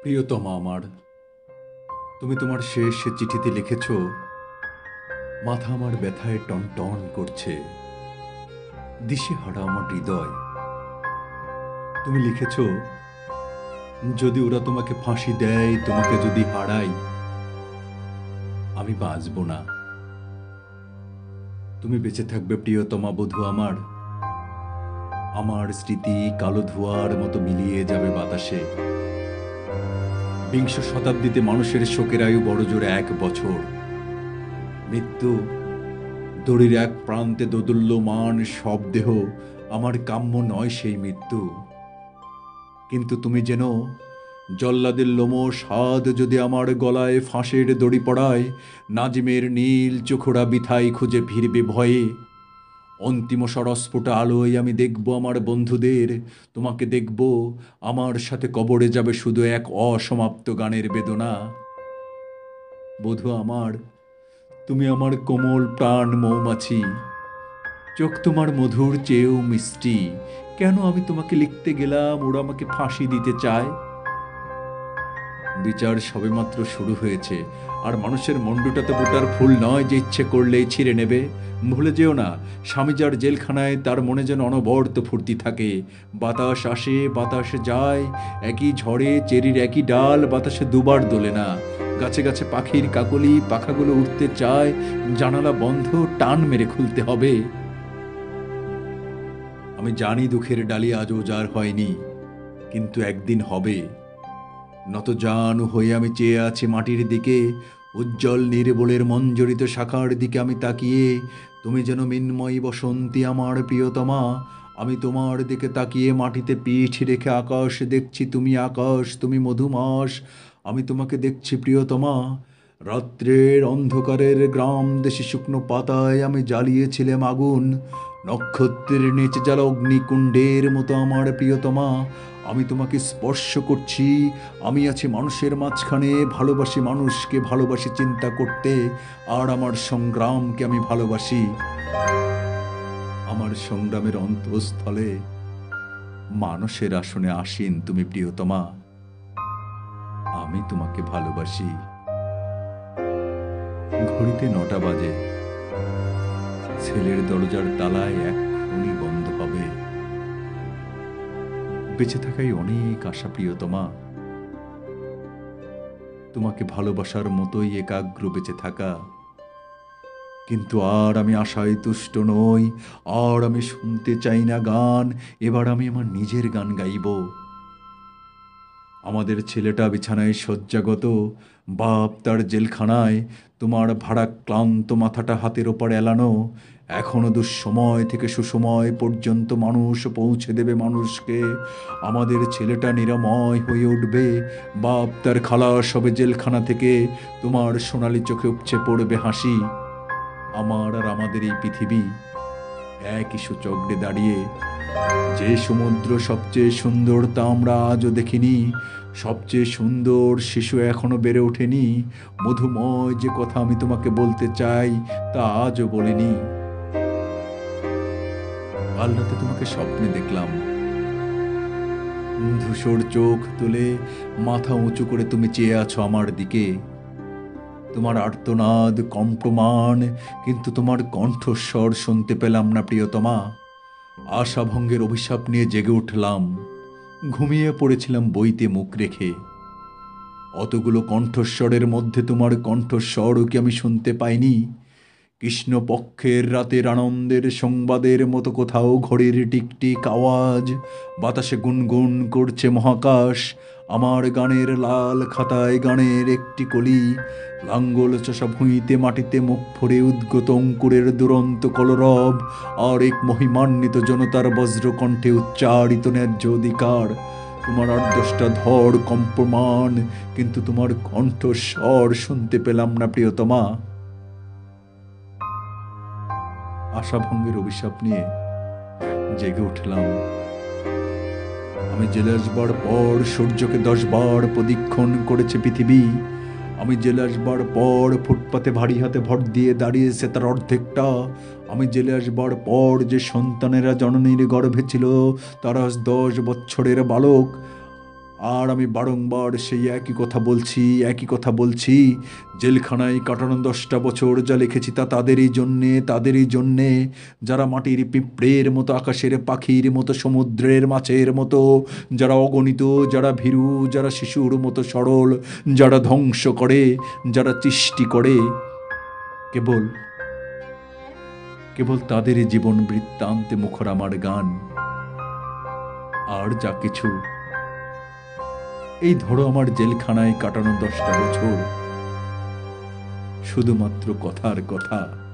প্রিয়তমা আমার, তুমি তোমার শেষ চিঠিতে লিখেছ, মাথা আমার ব্যথায় টনটন করছে, দিশেহারা আমার হৃদয়। তুমি লিখেছ, যদি ওরা তোমাকে ফাঁসি দেয়, তোমাকে যদি হারাই, আমি বাঁচব না। তুমি বেঁচে থাকবে প্রিয়তমা বধূ আমার। আমার স্মৃতি কালো ধোঁয়ার মতো মিলিয়ে যাবে বাতাসে। বিংশ শতাব্দীতে মানুষের শোকের আয়ু বড় জোরে 1 বছর। মৃত্যু দড়ির এক প্রান্তে দোদুল্যমান সব দেহ, আমার কাম্য নয় সেই মৃত্যু। কিন্তু তুমি যেন জল্লাদের লোমশ হাত যদি আমার গলায় ফাঁসের দড়ি পড়ায়, নাজিমের নীল চোখরা বিথাই খুঁজে ফিরবে ভয়ে। অন্তিম সরস্ফুটা আলোয় আমি দেখব আমার বন্ধুদের, তোমাকে দেখব। আমার সাথে কবরে যাবে শুধু এক অসমাপ্ত গানের বেদনা। বধূ আমার, তুমি আমার কোমল প্রাণ মৌমাছি, চোখ তোমার মধুর চেয়েও মিষ্টি। কেন আমি তোমাকে লিখতে গেলাম ওরা আমাকে ফাঁসি দিতে চায়? বিচার সবেমাত্র শুরু হয়েছে, আর মানুষের মন্ডুটা তো বুটার ফুল নয় যে ইচ্ছে করলেই ছিঁড়ে নেবে। ভুলে যেও না, স্বামী যার জেলখানায় তার মনে যেন অনবরত ফুর্তি থাকে। বাতাস আসে বাতাস যায়, একই ঝড়ে চেরির একই ডাল বাতাসে দুবার দোলে না। গাছে গাছে পাখির কাকলি, পাখাগুলো উঠতে চায়, জানালা বন্ধ, টান মেরে খুলতে হবে। আমি জানি দুঃখের ডালি আজও উজাড় হয়নি, কিন্তু একদিন হবে। নতজানু হয়ে আমি চেয়ে আছি মাটির দিকে, উজ্জ্বল নির্বলের মঞ্জরিত শাখার দিকে আমি তাকিয়ে। তুমি যেন মিন্ময়ী বসন্তী আমার প্রিয়তমা। আমি তোমার দিকে তাকিয়ে মাটিতে পিঠ রেখে আকাশ দেখছি, তুমি আকাশ, তুমি মধুমাস। আমি তোমাকে দেখছি প্রিয়তমা। রাত্রের অন্ধকারের গ্রাম দেশে শুকনো পাতায় আমি জ্বালিয়েছিলাম আগুন, নক্ষত্রের নিচে জ্বালা অগ্নিকুণ্ডের মতো আমার প্রিয়তমা। আমি তোমাকে স্পর্শ করছি। আমি আছি মানুষের মাঝখানে, ভালোবাসি মানুষকে, ভালোবাসি চিন্তা করতে, আর আমার সংগ্রামকে আমি ভালোবাসি। আমার সংগ্রামের অন্তঃস্থলে মানুষের আসনে আসীন তুমি প্রিয়তমা। আমি তোমাকে ভালোবাসি। ঘড়িতে 9টা বাজে। ছেলের দরজার তালায় এক্ষুনি বন্ধ হবে। বেঁচে থাকাই অনেক আশা প্রিয়তমা, তোমাকে ভালোবাসার মতোই একাগ্র বেঁচে থাকা। কিন্তু আর আমি আশায় তুষ্ট নই, আর আমি শুনতে চাই না গান। এবার আমি আমার নিজের গান গাইব। আমাদের ছেলেটা বিছানায় শয্যাগত, বাপ তার জেলখানায়। তোমার ভারাক্লান্ত মাথাটা হাতের ওপর এলানো। এখনো দুঃসময় থেকে সুসময় পর্যন্ত মানুষ পৌঁছে দেবে মানুষকে। আমাদের ছেলেটা নিরাময় হয়ে উঠবে। বাপ তার খালাস হবে জেলখানা থেকে। তোমার সোনালি চোখে উপচে পড়বে হাসি। আমার আর আমাদের এই পৃথিবী একই সূচক্রে দাঁড়িয়ে। যে সমুদ্র সবচেয়ে সুন্দর তা আমরা আজও দেখিনি। সবচেয়ে সুন্দর শিশু এখনো বেড়ে ওঠেনি। মধুময় যে কথা আমি তোমাকে বলতে চাই তা আজও বলিনি। কাল রাতে তোমাকে স্বপ্নে দেখলাম। ধূসর চোখ তুলে মাথা উঁচু করে তুমি চেয়ে আছো আমার দিকে। তোমার আর্তনাদ কম্পমান, কিন্তু তোমার কণ্ঠস্বর শুনতে পেলাম না প্রিয়তমা। আশাভঙ্গের অভিশাপ নিয়ে জেগে উঠলাম। ঘুমিয়ে পড়েছিলাম বইতে মুখ রেখে। অতগুলো কণ্ঠস্বরের মধ্যে তোমার কণ্ঠস্বরও কি আমি শুনতে পাইনি? কৃষ্ণপক্ষের রাতের আনন্দের সংবাদের মতো কোথাও ঘড়ির টিকটিক আওয়াজ, বাতাসে গুনগুন করছে মহাকাশ। আমার গানের লাল খাতায় গানের একটি কলি, লাঙ্গল চষা ভুঁইতে মাটিতে মুখ ভরে উদ্গত অঙ্কুরের দুরন্ত কলরব, আর এক মহিমান্বিত জনতার বজ্রকণ্ঠে উচ্চারিত ন্যায্য অধিকার। তোমার 8-10টা ধর কম্পমান, কিন্তু তোমার কণ্ঠস্বর শুনতে পেলাম না প্রিয়তমা। আশাভঙ্গের অভিশাপ নিয়ে জেগে উঠলাম। আমি জেলে আসবার পর সূর্যকে 10 বার প্রদক্ষিণ করেছে পৃথিবী। আমি জেলে আসবার পর ফুটপাতে ভারী হাতে ভর দিয়ে দাঁড়িয়েছে তার অর্ধেকটা। আমি জেলে আসবার পর যে সন্তানেরা জননীর গর্ভে ছিল তারা আজ 10 বছরের বালক। আর আমি বারংবার সেই একই কথা বলছি, একই কথা বলছি। জেলখানায় কাটানো 10টা বছর যা লিখেছি তা তাদেরই জন্যে যারা মাটির পিঁপড়ের মতো, আকাশের পাখির মতো, সমুদ্রের মাছের মতো, যারা অগণিত, যারা ভীরু, যারা শিশুর মতো সরল, যারা ধ্বংস করে, যারা সৃষ্টি করে, কেবল কেবল তাদেরই জীবন বৃত্তান্তে মুখর আমার গান। আর যা কিছু, এই ধরো আমার জেলখানায় কাটানো 10টা বছর, শুধুমাত্র কথার কথা।